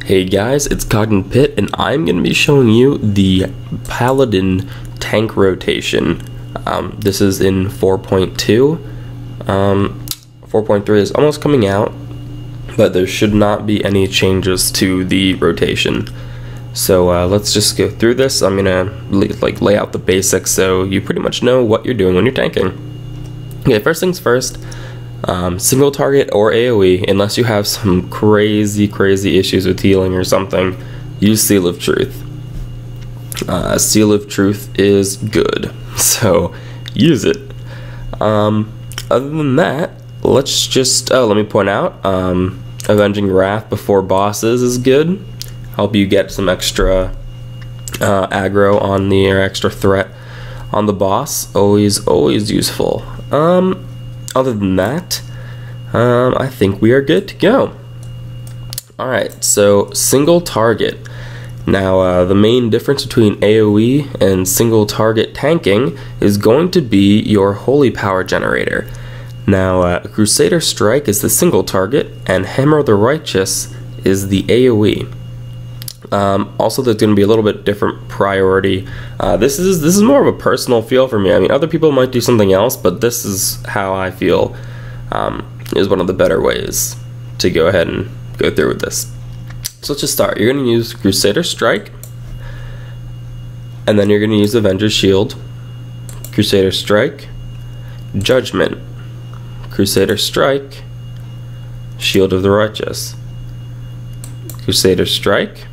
Hey guys, it's CognitivePit, and I'm going to be showing you the Paladin tank rotation. This is in 4.2. 4.3 is almost coming out, but there should not be any changes to the rotation. So let's just go through this. I'm going to lay out the basics so you pretty much know what you're doing when you're tanking. Okay, first things first. Single target or AoE, unless you have some crazy issues with healing or something, use Seal of Truth. Seal of Truth is good, so use it. Other than that, let's just, let me point out, Avenging Wrath before bosses is good. Help you get some extra aggro on the, or extra threat on the boss. Always useful. Other than that, I think we are good to go. Alright, so single target. Now, the main difference between AoE and single target tanking is going to be your holy power generator. Now, Crusader Strike is the single target, and Hammer of the Righteous is the AoE. Also, there's going to be a little bit different priority. This is more of a personal feel for me. I mean, other people might do something else, but this is how I feel is one of the better ways to go ahead and go through with this. So let's just start. You're going to use Crusader Strike, and then you're going to use Avenger's Shield, Crusader Strike, Judgment, Crusader Strike, Shield of the Righteous, Crusader Strike.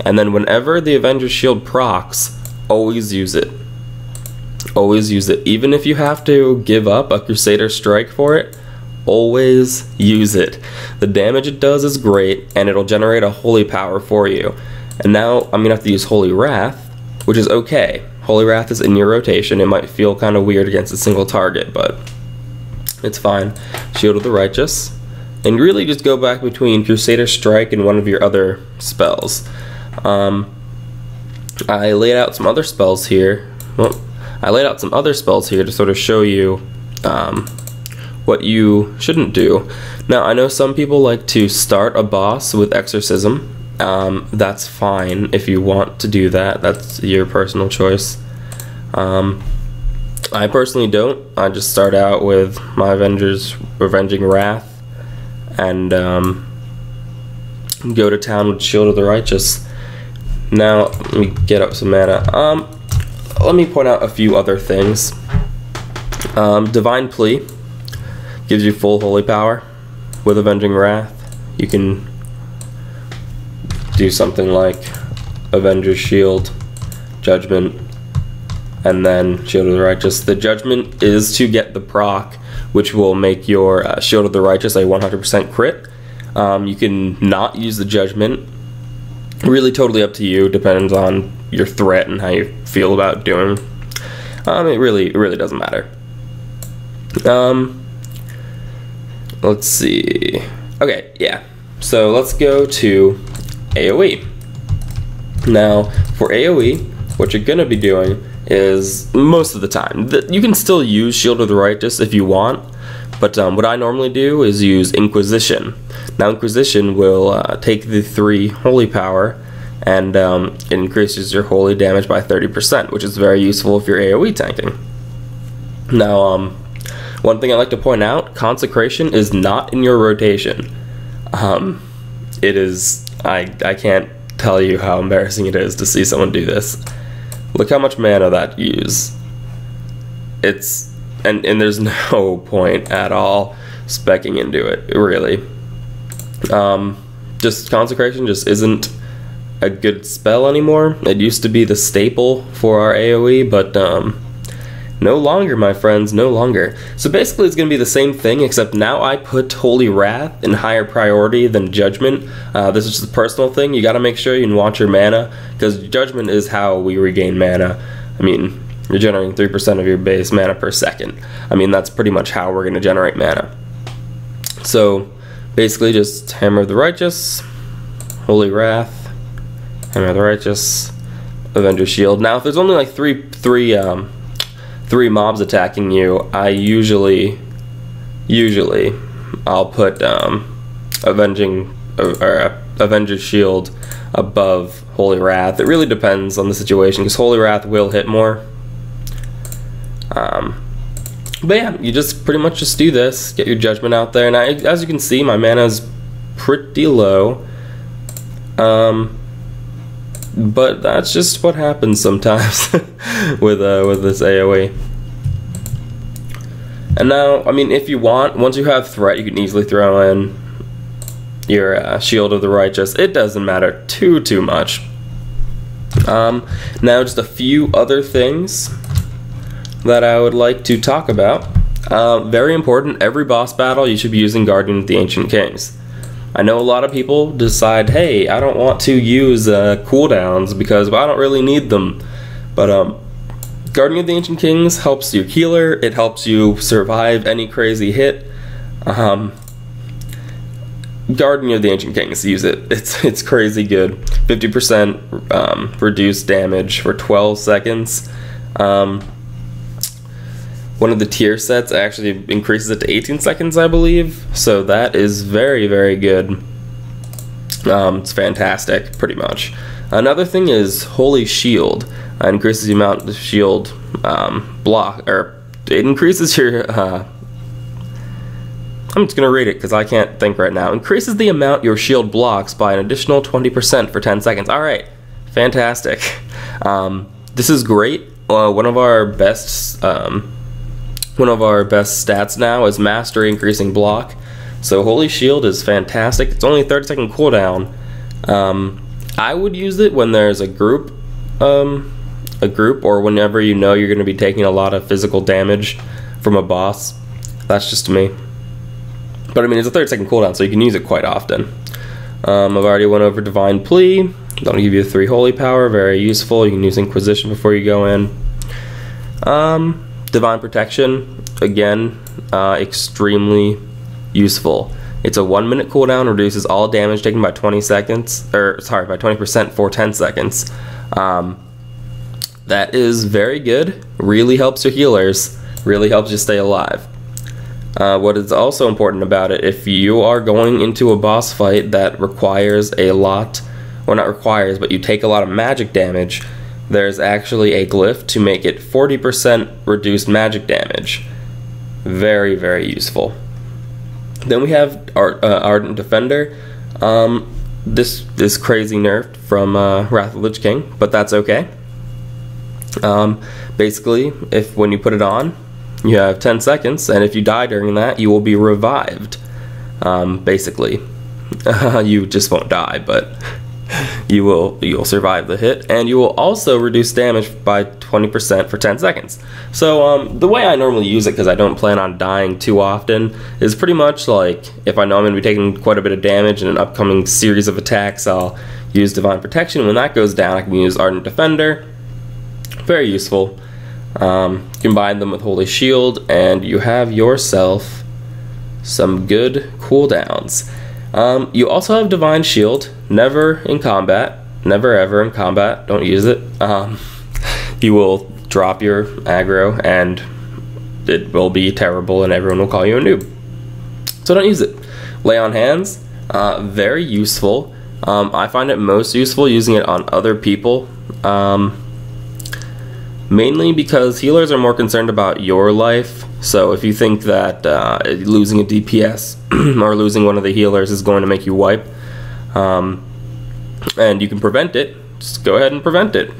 And then whenever the Avenger's Shield procs, always use it. Always use it. Even if you have to give up a Crusader Strike for it, always use it. The damage it does is great, and it'll generate a holy power for you. And now I'm going to have to use Holy Wrath, which is okay. Holy Wrath is in your rotation. It might feel kind of weird against a single target, but it's fine. Shield of the Righteous. And really just go back between Crusader Strike and one of your other spells. I laid out some other spells here. Well, I laid out some other spells here to sort of show you what you shouldn't do. Now, I know some people like to start a boss with Exorcism. That's fine if you want to do that. That's your personal choice. I personally don't. I just start out with my Avenging Wrath and go to town with Shield of the Righteous. Now, let me get up some mana. Let me point out a few other things. Divine Plea gives you full holy power with Avenging Wrath. You can do something like Avenger's Shield, Judgment, and then Shield of the Righteous. The Judgment is to get the proc, which will make your Shield of the Righteous a 100% crit. You can not use the Judgment. Really totally up to you, depends on your threat and how you feel about doing. It really doesn't matter. Let's see. Okay, yeah. So let's go to AoE. Now, for AoE, what you're gonna be doing is, most of the time, you can still use Shield of the Righteous if you want, but what I normally do is use Inquisition. Now, Inquisition will take the 3 holy power and it increases your holy damage by 30%, which is very useful if you're AoE tanking. Now, one thing I like to point out, Consecration is not in your rotation. It is, I can't tell you how embarrassing it is to see someone do this. Look how much mana that use. It's, and there's no point at all speccing into it, really. Just Consecration just isn't a good spell anymore. It used to be the staple for our AoE, but no longer, my friends, no longer. So basically it's going to be the same thing, except now I put Holy Wrath in higher priority than Judgment. This is just a personal thing. You got to make sure you can watch your mana, because Judgment is how we regain mana. I mean, you're generating 3% of your base mana per second. I mean, that's pretty much how we're going to generate mana. So basically just Hammer of the Righteous, Holy Wrath, Hammer of the Righteous, Avenger's Shield. Now, if there's only like three mobs attacking you, I usually I'll put Avenger's Shield above Holy Wrath. It really depends on the situation, because Holy Wrath will hit more. But yeah, you just pretty much just do this, get your Judgment out there. And as you can see, my mana is pretty low. But that's just what happens sometimes with this AoE. And now, I mean, if you want, once you have Threat, you can easily throw in your Shield of the Righteous. It doesn't matter too much. Now, just a few other things that I would like to talk about. Very important, every boss battle you should be using Guardian of the Ancient Kings. I know a lot of people decide, hey, I don't want to use cooldowns because I don't really need them. But Guardian of the Ancient Kings helps your healer, it helps you survive any crazy hit. Guardian of the Ancient Kings, use it. It's crazy good. 50% reduced damage for 12 seconds. One of the tier sets actually increases it to 18 seconds, I believe. So that is very, very good. It's fantastic, pretty much. Another thing is Holy Shield. Increases the amount the shield block, or it increases your. I'm just gonna read it because I can't think right now. Increases the amount your shield blocks by an additional 20% for 10 seconds. All right, fantastic. This is great. One of our best stats now is Mastery Increasing Block. So Holy Shield is fantastic. It's only a 30-second cooldown. I would use it when there's a group, or whenever you know you're going to be taking a lot of physical damage from a boss. That's just me. But I mean, it's a 30-second cooldown, so you can use it quite often. I've already went over Divine Plea. That'll give you 3 holy power, very useful. You can use Inquisition before you go in. Divine Protection, again, extremely useful. It's a 1-minute cooldown, reduces all damage taken by 20% for 10 seconds. That is very good. Really helps your healers. Really helps you stay alive. What is also important about it, if you are going into a boss fight that requires a lot, or not requires, but you take a lot of magic damage, there's actually a glyph to make it 40% reduced magic damage. Very, very useful. Then we have Ardent Defender. This is crazy nerfed from Wrath of the Lich King, but that's okay. Basically, when you put it on, you have 10 seconds, and if you die during that, you will be revived. Basically, you just won't die, but you'll survive the hit, and you will also reduce damage by 20% for 10 seconds. So the way I normally use it, because I don't plan on dying too often, is pretty much like if I know I'm going to be taking quite a bit of damage in an upcoming series of attacks, I'll use Divine Protection. When that goes down, I can use Ardent Defender. Very useful. Combine them with Holy Shield, and you have yourself some good cooldowns. You also have Divine Shield. Never in combat. Never ever in combat. Don't use it. You will drop your aggro, and it will be terrible, and everyone will call you a noob. So don't use it. Lay on Hands. Very useful. I find it most useful using it on other people. Mainly because healers are more concerned about your life. So if you think that losing a DPS or losing one of the healers is going to make you wipe, and you can prevent it, just go ahead and prevent it.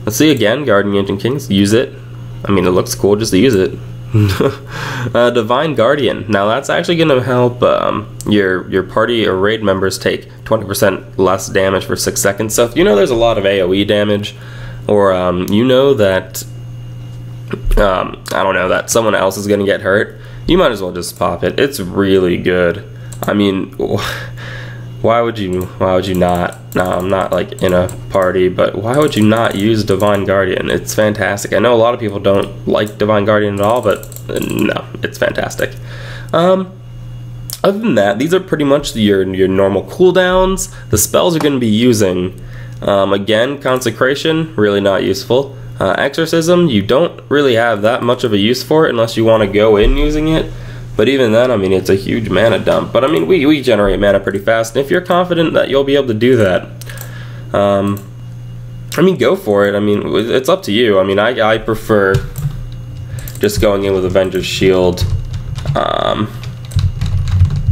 Let's see again, Guardian Ancient Kings, use it. I mean, it looks cool, just use it. Divine Guardian. Now that's actually going to help your party or raid members take 20% less damage for 6 seconds. So if you know there's a lot of AoE damage, or you know that I don't know, that someone else is gonna get hurt, you might as well just pop it. It's really good. I mean, why would you not? No, I'm not like in a party, but why would you not use Divine Guardian? It's fantastic. I know a lot of people don't like Divine Guardian at all, but no, it's fantastic. Other than that, these are pretty much your normal cooldowns. The spells you're going to be using, again, Consecration, really not useful. Exorcism, you don't really have that much of a use for it unless you want to go in using it. But even then, I mean, it's a huge mana dump. But I mean, we generate mana pretty fast, and if you're confident that you'll be able to do that, I mean, go for it. I mean, it's up to you. I mean, I prefer just going in with Avenger's Shield.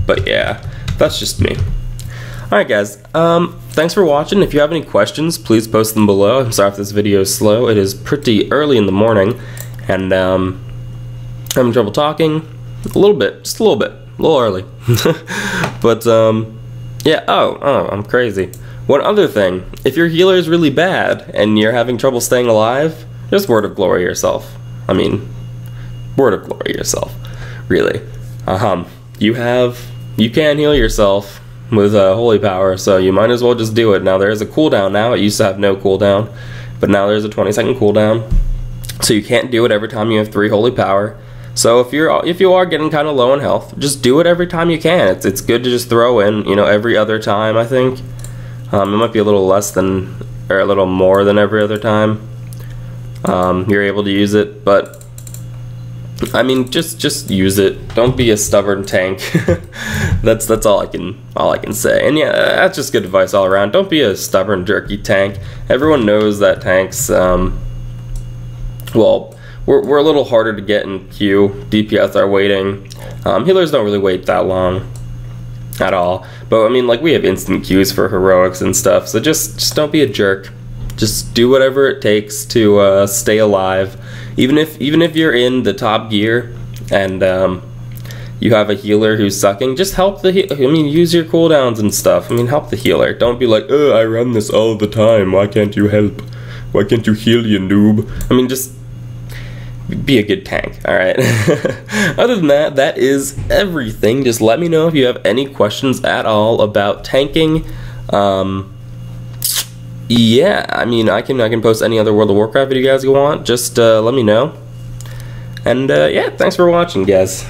But yeah, that's just me. Alright guys, thanks for watching. If you have any questions, please post them below. I'm sorry if this video is slow. It is pretty early in the morning, and I'm having trouble talking a little bit, just a little early. But yeah, oh, I'm crazy. One other thing, if your healer is really bad and you're having trouble staying alive, just word of glory yourself. I mean, word of glory yourself, really. You can heal yourself with holy power, so you might as well just do it. Now there is a cooldown now. It used to have no cooldown, but now there's a 20-second cooldown, so you can't do it every time you have 3 holy power. So if you are getting kind of low on health, just do it every time you can. It's good to just throw in, you know, every other time. I think it might be a little less than, or a little more than every other time you're able to use it, but I mean, just use it. Don't be a stubborn tank. that's all I can say. And yeah, that's just good advice all around. Don't be a stubborn, jerky tank. Everyone knows that tanks, well, we're a little harder to get in queue. DPS are waiting. Healers don't really wait that long at all. But I mean, like, we have instant queues for heroics and stuff. So just don't be a jerk. Just do whatever it takes to stay alive. Even if you're in the top gear and you have a healer who's sucking, just help the I mean, use your cooldowns and stuff. I mean, help the healer. Don't be like, oh, I run this all the time. Why can't you help? Why can't you heal, you noob? I mean, just be a good tank, alright? Other than that, that is everything. Just let me know if you have any questions at all about tanking. Yeah, I mean, I can post any other World of Warcraft video you guys want. Just let me know. And yeah, thanks for watching, guys.